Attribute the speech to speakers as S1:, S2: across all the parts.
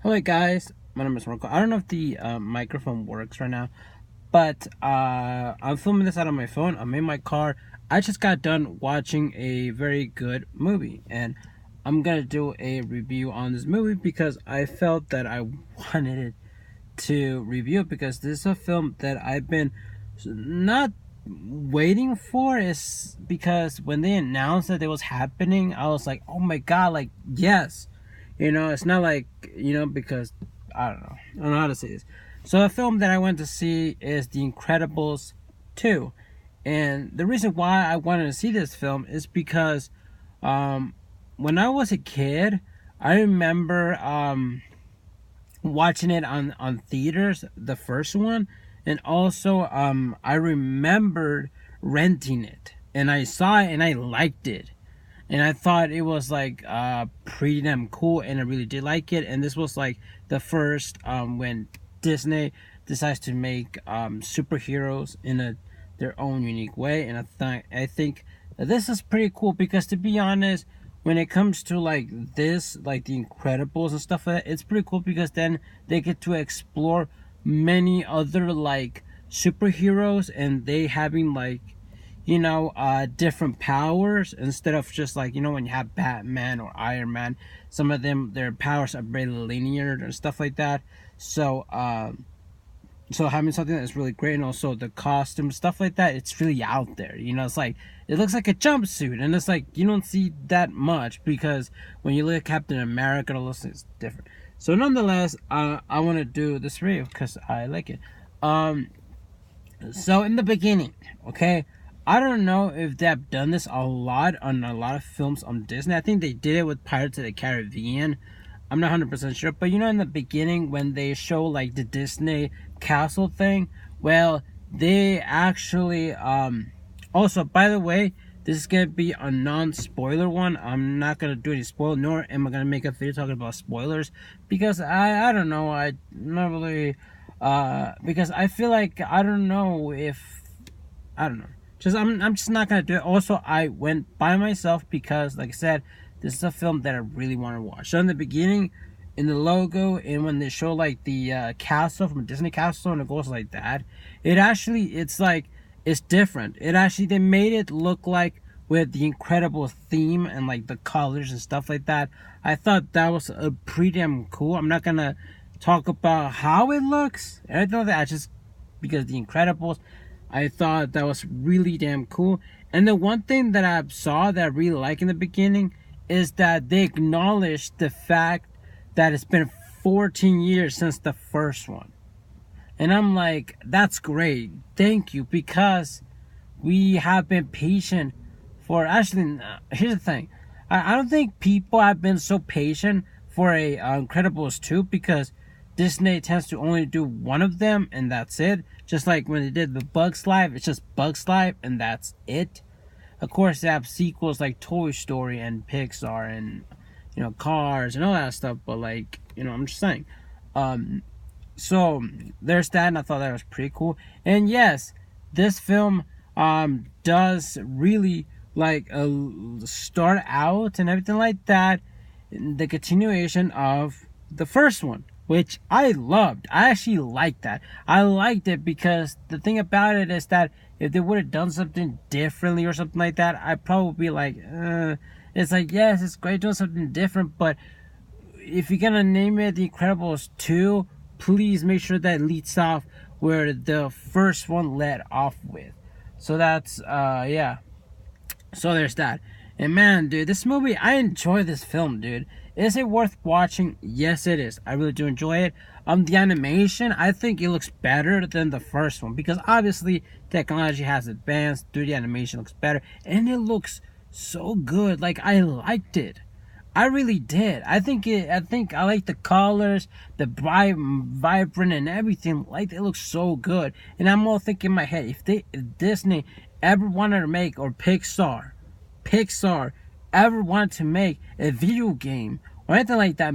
S1: Hello guys, my name is Marco. I don't know if the microphone works right now, but I'm filming this out of my phone. I'm in my car. I just got done watching a very good movie, and I'm gonna do a review on this movie because I felt that I wanted it to review it because this is a film that I've been not waiting for. Is because when they announced that it was happening, I was like, oh my god, like yes. It's not like, because I don't know how to say this. So the film that I went to see is The Incredibles 2. And the reason why I wanted to see this film is because um, when I was a kid, I remember watching it on theaters, the first one, and also I remembered renting it, and I saw it and I liked it, and I thought it was like pretty damn cool, and I really did like it. And this was like the first when Disney decides to make superheroes in their own unique way, and I think that this is pretty cool because, to be honest, when it comes to like this, like the Incredibles and stuff like that, it's pretty cool because then they get to explore many other like superheroes, and they having like different powers instead of just like, when you have Batman or Iron Man. Some of them, their powers are very linear and stuff like that. So having something that's really great, and also the costume stuff like that, it's really out there. It's like it looks like a jumpsuit, and it's like you don't see that much because when you look at Captain America, all those things different. So nonetheless, I want to do this review because I like it. Um, so in the beginning, okay, I don't know if they've done this a lot on a lot of films on Disney. I think they did it with Pirates of the Caribbean. I'm not 100% sure, but in the beginning when they show like the Disney castle thing, well, they actually also, by the way, this is gonna be a non-spoiler one. I'm not gonna do any spoil, nor am I gonna make a video talking about spoilers because I don't know. I not really because I feel like I don't know if I don't know. I'm just not gonna do it. Also, I went by myself because, like I said, this is a film that I really want to watch. So in the beginning, in the logo, and when they show like the castle from Disney Castle, and it goes like that, it's like it's different. It actually they made it look like with the Incredible theme and like the colors and stuff like that. I thought that was a pretty damn cool. I'm not gonna talk about how it looks. I don't know that. I just because the Incredibles, I thought that was really damn cool. And the one thing that I saw that I really like in the beginning is that they acknowledged the fact that it's been 14 years since the first one. And I'm like, that's great. Thank you. Because we have been patient for actually, here's the thing. I don't think people have been so patient for a Incredibles 2 because Disney tends to only do one of them and that's it. Just like when they did the Bugs Life, it's just Bugs Life and that's it. Of course, they have sequels like Toy Story and Pixar and Cars and all that stuff. But like I'm just saying. Um, so there's that, and I thought that was pretty cool. And yes, this film does really like start out and everything like that, the continuation of the first one, which I loved. I actually liked that. I liked it because the thing about it is that if they would have done something differently or something like that, I'd probably be like, it's like, yes, it's great doing something different, but if you're gonna name it The Incredibles 2, please make sure that leads off where the first one led off with. So that's yeah. So there's that. And man, dude, this movie, I enjoy this film, dude. Is it worth watching? Yes, it is. I really do enjoy it. The animation, I think it looks better than the first one because obviously technology has advanced. 3D animation looks better, and it looks so good. Like I liked it. I really did. I think I like the colors, the vibrant and everything. Like it looks so good. And I'm all thinking in my head, if Disney ever wanted to make, or Pixar ever wanted to make a video game or anything like that,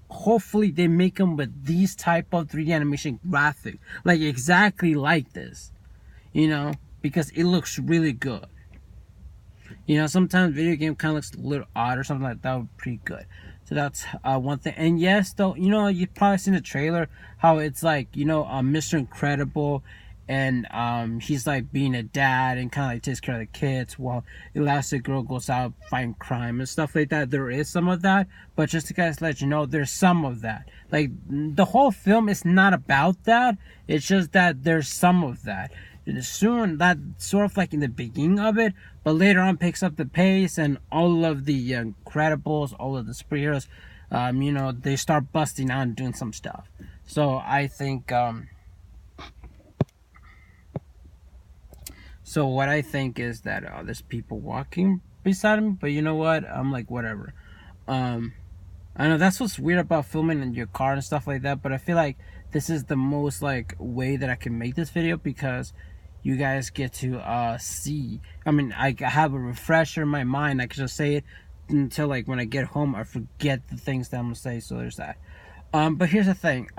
S1: hopefully they make them with these type of 3D animation graphics, like exactly like this, because it looks really good. Sometimes video game kind of looks a little odd or something like that would be pretty good. So that's one thing. And yes, though, you've probably seen the trailer how it's like, Mr. Incredible, and he's like being a dad and kind of like takes care of the kids while Elastic Girl goes out fighting crime and stuff like that. There is some of that, but just to guys let you know, there's some of that. Like, the whole film is not about that. It's just that there's some of that. Soon, that sort of like in the beginning of it, but later on picks up the pace, and all of the Incredibles, all of the superheroes, they start busting out and doing some stuff. So I think, so what I think is that there's people walking beside me, but you know what? I'm like, whatever. I know that's what's weird about filming in your car and stuff like that, but I feel like this is the most like way that I can make this video, because you guys get to see. I mean, I have a refresher in my mind. I can just say it until like when I get home, I forget the things that I'm gonna say. So there's that. But here's the thing.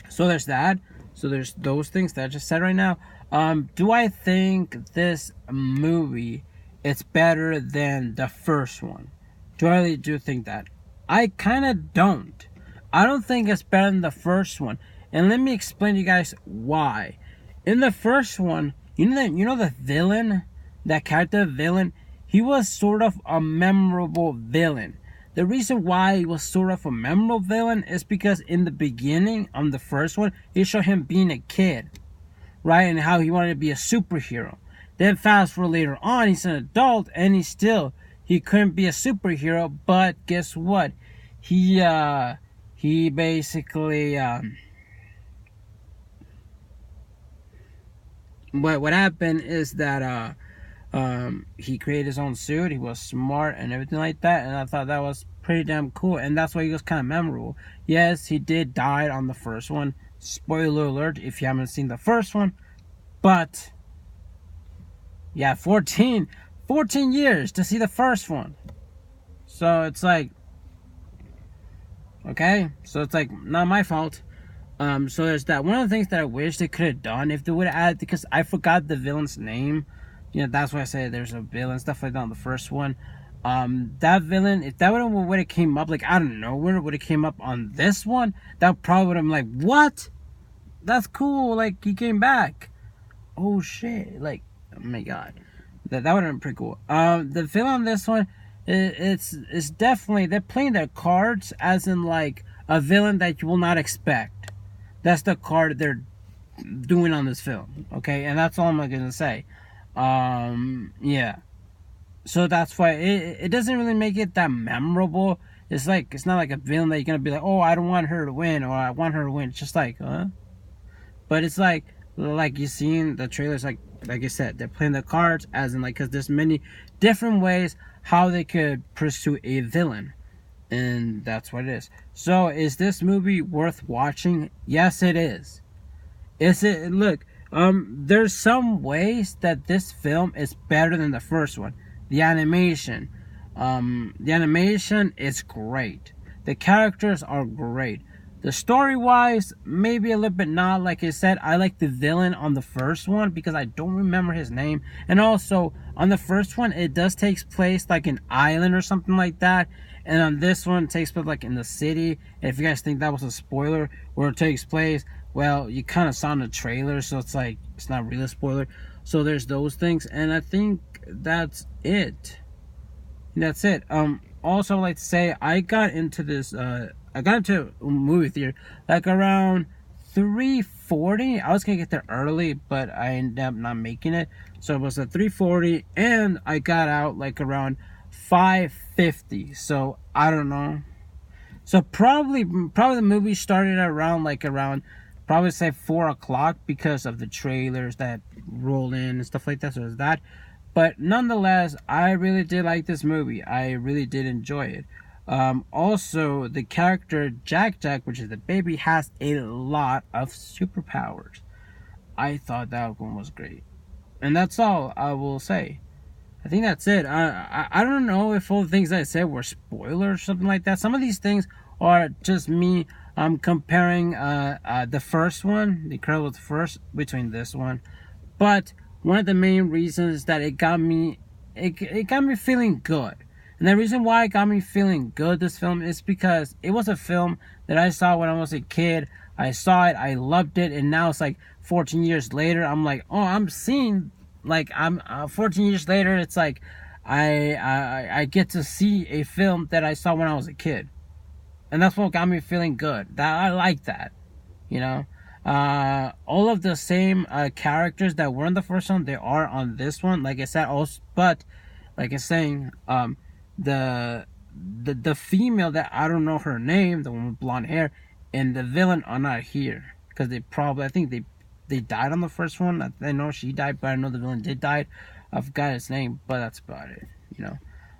S1: So there's that. So there's those things that I just said right now. Do I think this movie is better than the first one? Do I really do think that? I kind of don't. I don't think it's better than the first one. And let me explain to you guys why. In the first one, you know the villain, that character villain, he was sort of a memorable villain. The reason why he was sort of a memorable villain is because in the beginning, on the first one, it showed him being a kid, right? And how he wanted to be a superhero. Then fast forward later on, he's an adult, and he couldn't be a superhero. But guess what? He basically what happened is that he created his own suit. He was smart and everything like that, and I thought that was pretty damn cool, and that's why he was kind of memorable. Yes, he did die on the first one. Spoiler alert if you haven't seen the first one. But yeah, 14 years to see the first one. So it's like, okay, so it's like not my fault. So there's that. One of the things that I wish they could have done, if they would have added, because I forgot the villain's name. That's why I say there's a villain, stuff like that on the first one. That villain, if that would have came up, like, I don't know, where it would have came up on this one, that probably would have been like, what? That's cool, like, he came back. Oh, shit, like, oh my god. That would have been pretty cool. The villain on this one, it's definitely, they're playing their cards as in, like, a villain that you will not expect. That's the card they're doing on this film, okay? And that's all I'm gonna say. Yeah. So that's why it doesn't really make it that memorable. It's like, it's not like a villain that you're gonna be like, oh, I don't want her to win, or I want her to win. It's just like, huh? But it's like you seen the trailers, like I said, they're playing the cards as in, like, because there's many different ways how they could pursue a villain. And that's what it is. So, is this movie worth watching? Yes, it is. Is it? Look, there's some ways that this film is better than the first one. The animation is great. The characters are great. The story-wise, maybe a little bit not. Like I said, I like the villain on the first one because I don't remember his name. And also, on the first one, it does take place like an island or something like that. And on this one, it takes place like in the city. And if you guys think that was a spoiler where it takes place, well, you kind of saw in the trailer, so it's like, it's not really a spoiler. So there's those things, and I think that's it. That's it. Also, I'd like to say, I got into a movie theater like around 3:40. I was gonna get there early, but I ended up not making it. So it was at 3:40, and I got out like around 5:50. So I don't know. So probably the movie started around probably say 4 o'clock because of the trailers that roll in and stuff like that. So there's that. But nonetheless, I really did like this movie. I really did enjoy it. Also, the character Jack, which is the baby, has a lot of superpowers. I thought that one was great. And that's all I will say. I think that's it. I don't know if all the things I said were spoilers or something like that. Some of these things are just me comparing the first one, The Incredibles first, between this one. But one of the main reasons that it got me feeling good. And the reason why it got me feeling good, this film, is because it was a film that I saw when I was a kid. I saw it, I loved it, and now it's like 14 years later, I'm like, oh, I'm seeing, like, I'm 14 years later, it's like I get to see a film that I saw when I was a kid. And that's what got me feeling good. That I like that, you know. All of the same characters that were in the first one, they are on this one. Like I said, also, but like I was saying, the the female that I don't know her name, the one with blonde hair, and the villain are not here because they probably, I think they died on the first one. I know she died, but I know the villain did die. I forgot his name, but that's about it. You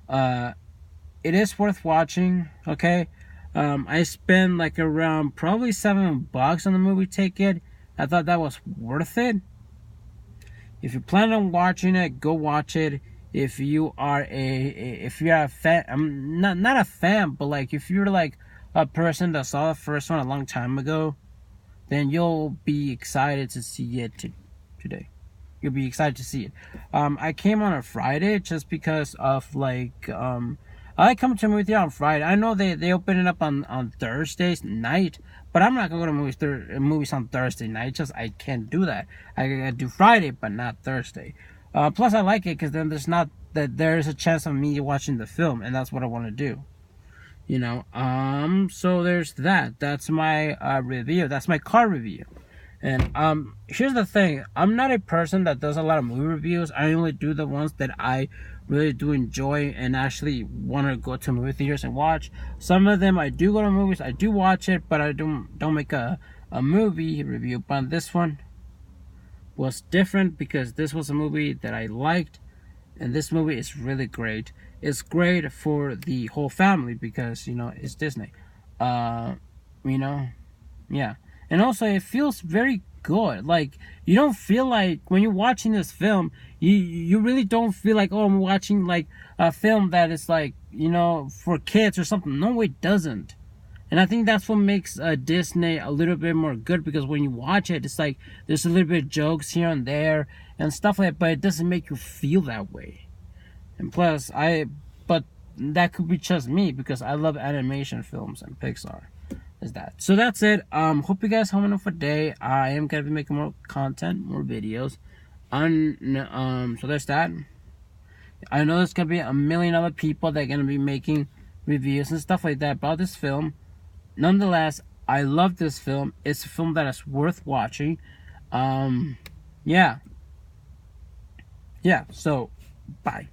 S1: know, it is worth watching. Okay, I spent like around probably $7 on the movie ticket. I thought that was worth it. If you plan on watching it, go watch it. If you are if you're a fan, I'm not a fan, but like if you're like a person that saw the first one a long time ago, then you'll be excited to see it today. You'll be excited to see it. I came on a Friday just because of like I like coming to a movie theater on Friday. I know they open it up on Thursdays night, but I'm not gonna go to movies on Thursday night. Just I can't do that. I gotta do Friday, but not Thursday. Plus, I like it because then there's a chance of me watching the film, and that's what I want to do. You know. So there's that. That's my review. That's my car review. And here's the thing. I'm not a person that does a lot of movie reviews. I only do the ones that I really do enjoy and actually want to go to movie theaters and watch. Some of them I do go to movies. I do watch it, but I don't make a movie review. But this one was different because this was a movie that I liked, and this movie is really great. It's great for the whole family because, you know, it's Disney. You know, yeah. And also it feels very good. Like, you don't feel like when you're watching this film, you really don't feel like, oh, I'm watching like a film that is like, you know, for kids or something. No, it doesn't. And I think that's what makes Disney a little bit more good, because when you watch it, it's like there's a little bit of jokes here and there and stuff like that, but it doesn't make you feel that way. And plus, but that could be just me because I love animation films and Pixar. Is that. So that's it. Hope you guys have enough for day. I am gonna be making more content, more videos. So there's that. I know there's gonna be a million other people that are gonna be making reviews and stuff like that about this film. Nonetheless, I love this film. It's a film that is worth watching. Yeah. So, bye.